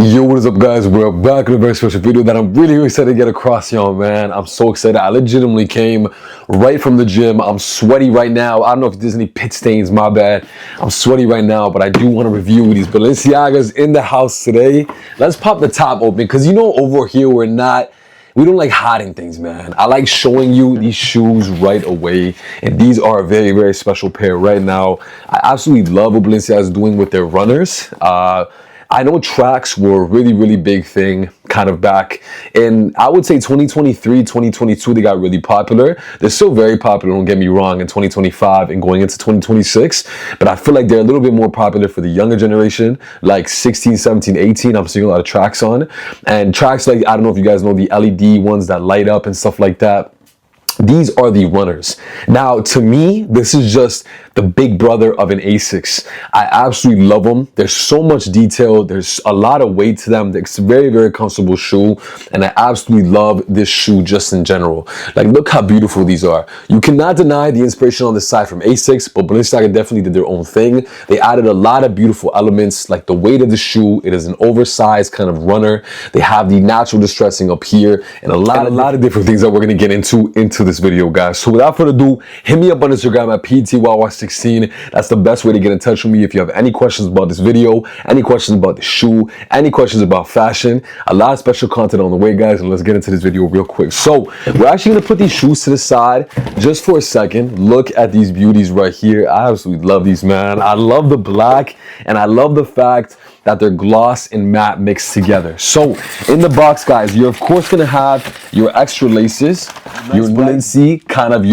Yo, what is up, guys? We're back in a very special video that I'm really excited to get across, y'all, man. I'm so excited. I legitimately came right from the gym. I'm sweaty right now. I don't know if there's any pit stains, my bad. I'm sweaty right now, but I do want to review these Balenciagas in the house today. Let's pop the top open, because you know over here we don't like hiding things, man. I like showing you these shoes right away. And these are a very, very special pair right now. I absolutely love what Balenciaga is doing with their runners. I know tracks were a really, really big thing kind of back in, I would say 2023, 2022, they got really popular. They're still very popular, don't get me wrong, in 2025 and going into 2026. But I feel like they're a little bit more popular for the younger generation, like 16, 17, 18. I'm seeing a lot of tracks on. And tracks like, I don't know if you guys know the LED ones that light up and stuff like that. These are the runners. Now, to me, this is just the big brother of an Asics. I absolutely love them. There's so much detail. There's a lot of weight to them. It's a very, very comfortable shoe. And I absolutely love this shoe just in general. Like, look how beautiful these are. You cannot deny the inspiration on this side from Asics, but Balenciaga definitely did their own thing. They added a lot of beautiful elements, like the weight of the shoe. It is an oversized kind of runner. They have the natural distressing up here and a lot of different things that we're going to get into this video, guys. So without further ado, hit me up on Instagram at PTYY16. That's the best way to get in touch with me if you have any questions about this video, any questions about the shoe, any questions about fashion. A lot of special content on the way, guys, and let's get into this video real quick. So we're actually going to put these shoes to the side just for a second. Look at these beauties right here. I absolutely love these, man. I love the black, and I love the fact that they're gloss and matte mixed together. So in the box, guys, you're of course gonna have your extra laces, your Balenci kind of,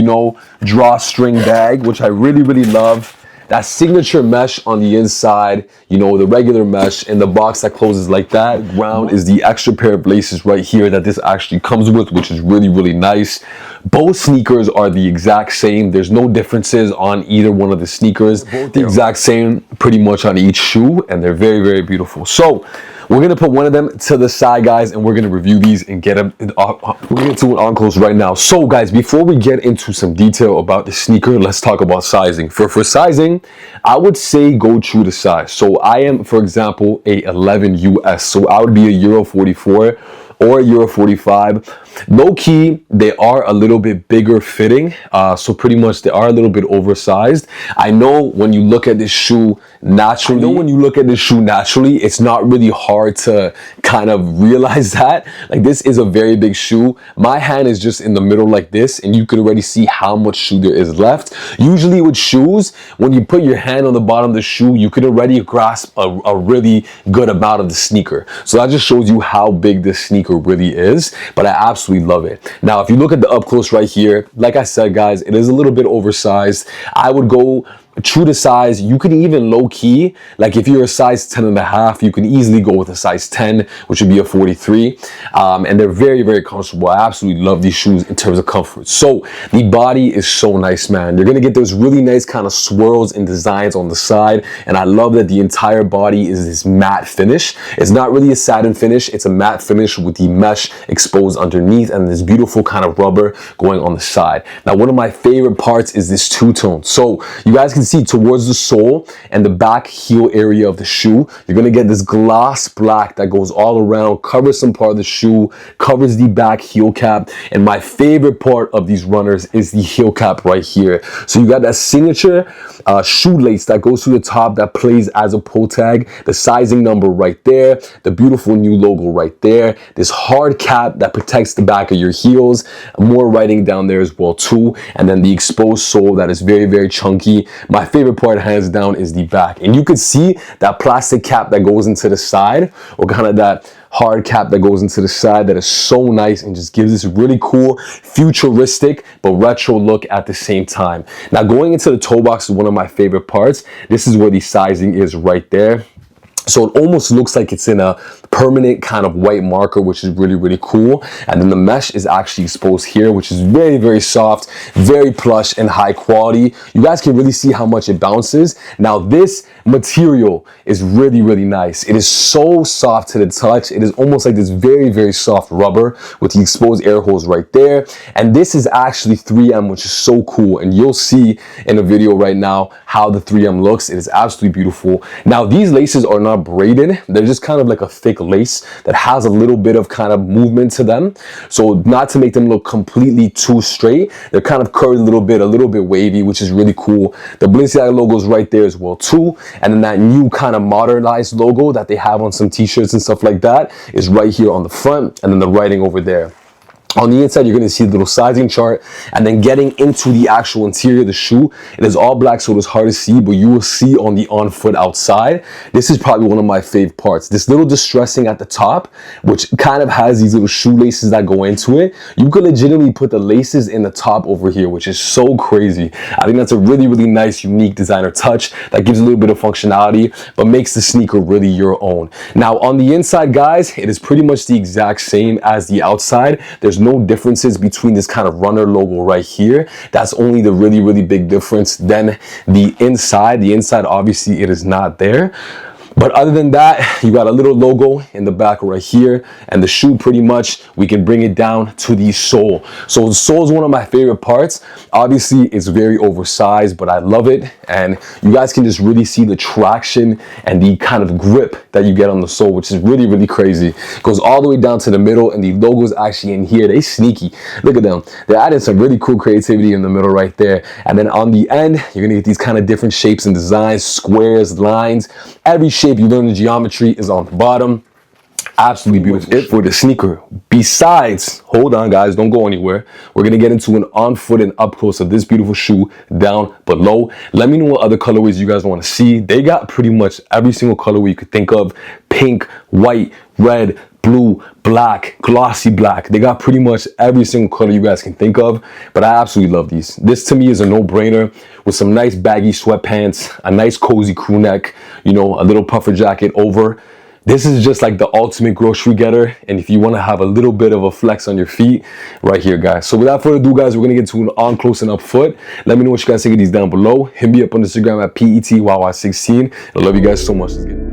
drawstring bag, which I really, really love. That signature mesh on the inside, the regular mesh, and the box that closes like that. Ground is the extra pair of laces right here that this actually comes with, which is really, really nice. Both sneakers are the exact same. There's no differences on either one of the sneakers. The exact same pretty much on each shoe, and they're very, very beautiful. So we're gonna put one of them to the side, guys, and we're gonna review these and get them. We're gonna get to an on close right now. So, guys, before we get into some detail about the sneaker, let's talk about sizing. For sizing, I would say go true to size. So I am, for example, a 11 US. So I would be a Euro 44 or a Euro 45. Low key, they are a little bit bigger fitting. So pretty much they are a little bit oversized. I know when you look at this shoe naturally, it's not really hard to kind of realize that. Like, this is a very big shoe. My hand is just in the middle like this, and you can already see how much shoe there is left. Usually with shoes, when you put your hand on the bottom of the shoe, you can already grasp a really good amount of the sneaker. So that just shows you how big this sneaker really is. But I absolutely love it. Now, if you look at the up close right here, like I said, guys, it is a little bit oversized. I would go true to size. You can even low key, like if you're a size 10 and a half, you can easily go with a size 10, which would be a 43. And they're very, very comfortable. I absolutely love these shoes in terms of comfort. So the body is so nice, man. You're going to get those really nice kind of swirls and designs on the side. And I love that the entire body is this matte finish. It's not really a satin finish. It's a matte finish with the mesh exposed underneath and this beautiful kind of rubber going on the side. Now, one of my favorite parts is this two-tone. So you guys can see towards the sole and the back heel area of the shoe, you're going to get this gloss black that goes all around, covers some part of the shoe, covers the back heel cap. And my favorite part of these runners is the heel cap right here. So you got that signature shoelace that goes through the top that plays as a pull tag, the sizing number right there, the beautiful new logo right there, this hard cap that protects the back of your heels, more writing down there as well too, and then the exposed sole that is very, very chunky. My favorite part, hands down, is the back. And you can see that plastic cap that goes into the side, or kind of that hard cap that goes into the side, that is so nice and just gives this really cool, futuristic, but retro look at the same time. Now, going into the toe box is one of my favorite parts. This is where the sizing is right there. So it almost looks like it's in a permanent kind of white marker, which is really, really cool. And then the mesh is actually exposed here, which is very, very soft, very plush and high quality. You guys can really see how much it bounces. Now, this material is really, really nice. It is so soft to the touch. It is almost like this very, very soft rubber with the exposed air holes right there. And this is actually 3M, which is so cool. And you'll see in the video right now how the 3M looks. It is absolutely beautiful. Now, these laces are not braided. They're just kind of like a thick lace that has a little bit of kind of movement to them. So not to make them look completely too straight, they're kind of curved a little bit wavy, which is really cool. The Balenciaga logo is right there as well too. And then that new kind of modernized logo that they have on some t-shirts and stuff like that is right here on the front, and then the writing over there. On the inside, you're going to see the little sizing chart, and then getting into the actual interior of the shoe, it is all black, so it is hard to see, but you will see on the on foot outside, this is probably one of my favorite parts. This little distressing at the top, which kind of has these little shoelaces that go into it. You could legitimately put the laces in the top over here, which is so crazy. I think that's a really, really nice, unique designer touch that gives a little bit of functionality, but makes the sneaker really your own. Now, on the inside, guys, it is pretty much the exact same as the outside. There's no differences between this kind of runner logo right here. That's only the really, really big difference. Then the inside, obviously it is not there. But other than that, you got a little logo in the back right here, and the shoe, pretty much we can bring it down to the sole. So the sole is one of my favorite parts. Obviously it's very oversized, but I love it, and you guys can just really see the traction and the kind of grip that you get on the sole, which is really, really crazy. It goes all the way down to the middle, and the logo is actually in here. They sneaky. Look at them. They're adding some really cool creativity in the middle right there. And then on the end, you're gonna get these kind of different shapes and designs, squares, lines. Every shape you learn the geometry is on the bottom. Absolutely beautiful. It for the sneaker. Besides, hold on guys, don't go anywhere. We're gonna get into an on foot and up close of this beautiful shoe down below. Let me know what other colorways you guys want to see. They got pretty much every single colorway you could think of: pink, white, red, blue, black, glossy black. They got pretty much every single color you guys can think of, but I absolutely love these. This to me is a no-brainer, with some nice baggy sweatpants, a nice cozy crew neck, you know, a little puffer jacket over. This is just like the ultimate grocery getter, and if you want to have a little bit of a flex on your feet, right here, guys. So without further ado, guys, we're gonna get to an on close and up foot. Let me know what you guys think of these down below. Hit me up on Instagram at PETYY16. I love you guys so much. Let's get it.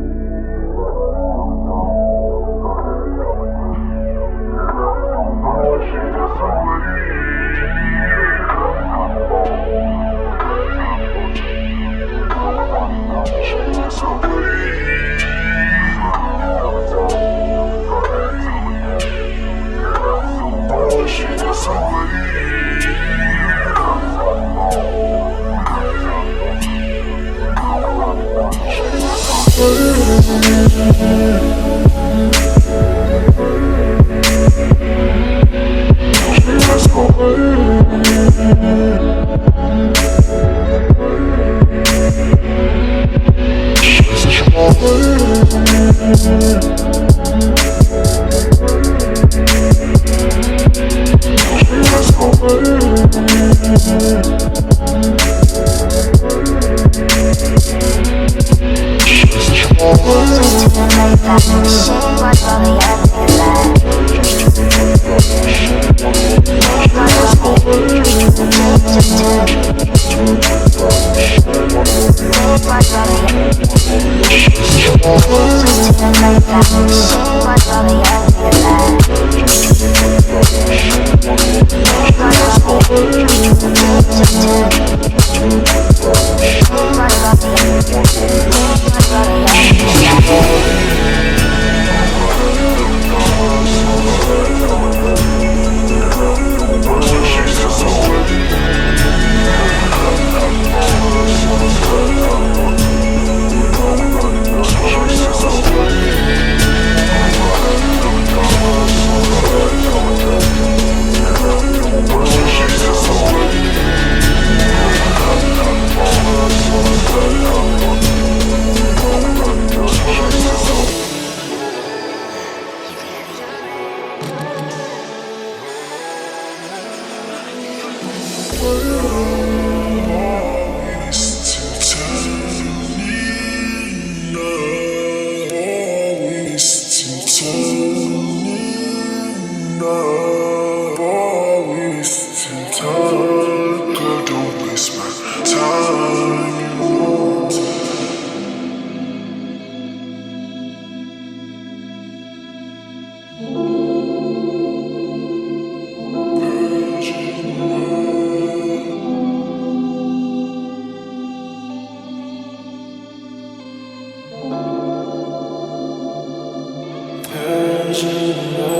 shine.